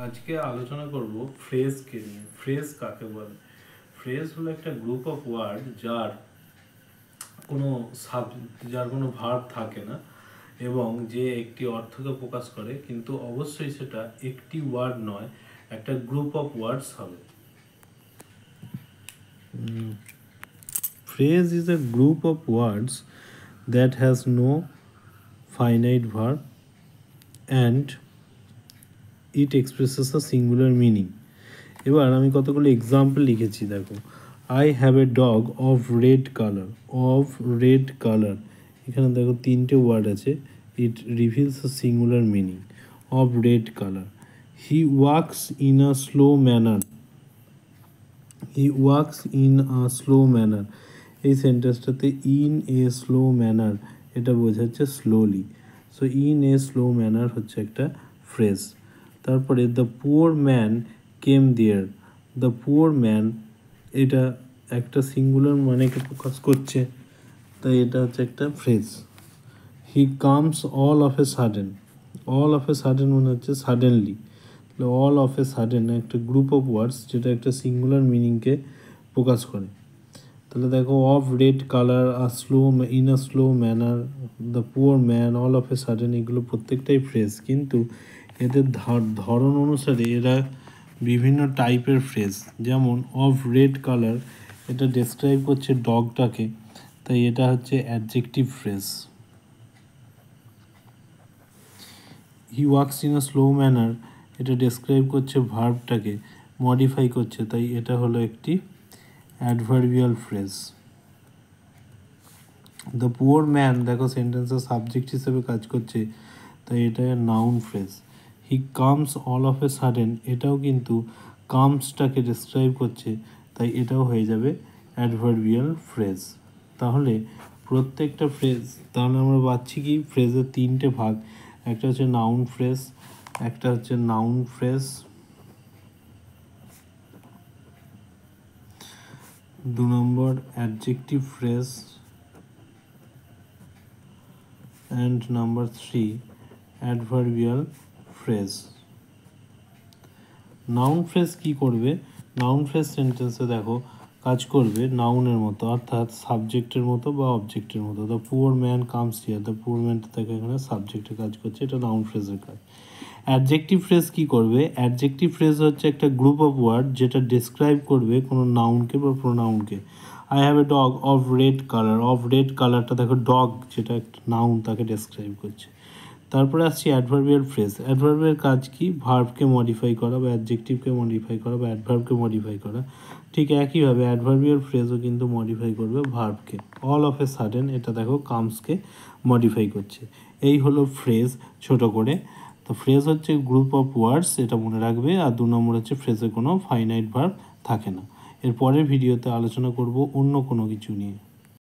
আজকে আলোচনা করব ফ্রেজকে নিয়ে। ফ্রেজ কাকে বলে? ফ্রেজ হলো একটা গ্রুপ অফ ওয়ার্ড যার কোনো ভার্ব থাকে না এবং যে একটি অর্থকে প্রকাশ করে, কিন্তু অবশ্যই সেটা একটি ওয়ার্ড নয়, একটা গ্রুপ অফ ওয়ার্ডস হবে। Phrase is a group of words that has no finite verb and it expresses a singular meaning. এবার আমি কতগুলো এক্সাম্পল লিখেছি, দেখো। I have a dog of red colour. এখানে দেখো তিনটে ওয়ার্ড আছে। It reveals a singular meaning of red colour. He walks in a slow manner. এই সেন্টেন্সটাতে ইন এ স্লো ম্যানার এটা বোঝাচ্ছে slowly. So in a slow manner হচ্ছে একটা ফ্রেজ। তারপরে the poor man came there. The poor man এটা একটা singular মানেকে প্রকাশ করছে, তাই এটা হচ্ছে একটা phrase. He comes all of a sudden মনে হচ্ছে suddenly. All of a sudden একটা গ্রুপ অফ ওয়ার্ডস যেটা একটা সিঙ্গুলার মিনিংকে প্রকাশ করে। তাহলে দেখো, of red colour, in a slow manner, the poor man, all of a sudden, এগুলো প্রত্যেকটাই ফ্রেজ, কিন্তু এদের ধরন অনুসারে এরা বিভিন্ন টাইপের ফ্রেজ। যেমন অফ রেড কালার এটা ডেসক্রাইব করছে ডগটাকে, তাই এটা হচ্ছে adjective phrase. He walks in a slow manner এটা ডেসক্রাইব করছে ভার্বটাকে, মডিফাই করছে, তাই এটা হলো একটি adverbial phrase. The poor man দেখো সেন্টেন্সের সাবজেক্ট হিসেবে কাজ করছে, তাই এটা noun phrase. He comes all of a sudden এটাও কিন্তু কামসটাকে ডেসক্রাইব করছে, তাই এটাও হয়ে যাবে অ্যাডভার্বিয়াল ফ্রেজ। তাহলে প্রত্যেকটা ফ্রেজ, তাহলে আমরা পাচ্ছি কি ফ্রেজের তিনটে ভাগ। একটা হচ্ছে নাউন ফ্রেজ, একটা হচ্ছে noun phrase, 2 number adjective phrase, and number 3 adverbial phrase. Noun phrase কি করবে? নাউন ফ্রেজ সেন্টেন্সে দেখো কাজ করবে নাউনের মতো, অর্থাৎ সাবজেক্টের মতো বা অবজেক্টের মতো। The poor man comes here, the poor ম্যানটা দেখো এখানে সাবজেক্টে কাজ করছে, এটা নাউন ফ্রেজের কাজ। অ্যাডজেক্টিভ ফ্রেজ কি করবে? অ্যাডজেক্টিভ ফ্রেজ হচ্ছে একটা গ্রুপ অফ ওয়ার্ড যেটা ডেসক্রাইব করবে কোনো নাউনকে বা প্রোনাউনকে। I have a dog of red colour. Of red কালারটা দেখো ডগ যেটা একটা নাউন তাকে ডেসক্রাইব করছে। তারপরে আসছি অ্যাডভার্বিয়াল ফ্রেজ। অ্যাডভার্বের কাজ কি? ভার্বকে মডিফাই করা বা অ্যাডজেক্টিভকে মডিফাই করা বা অ্যাডভার্বকে মডিফাই করা। ঠিক একইভাবে অ্যাডভার্বিয়াল ফ্রেজও কিন্তু মডিফাই করবে ভার্বকে। অল অফ এ সাডেন এটা দেখো কামসকে মডিফাই করছে। এই হলো ফ্রেজ ছোট করে। তো ফ্রেজ হচ্ছে গ্রুপ অফ ওয়ার্ডস, এটা মনে রাখবে। আর 2 নম্বর হচ্ছে ফ্রেজে কোনো ফাইনাইট ভার্ব থাকে না। এর পরের ভিডিওতে আলোচনা করব অন্য কোনো কিছু নিয়ে।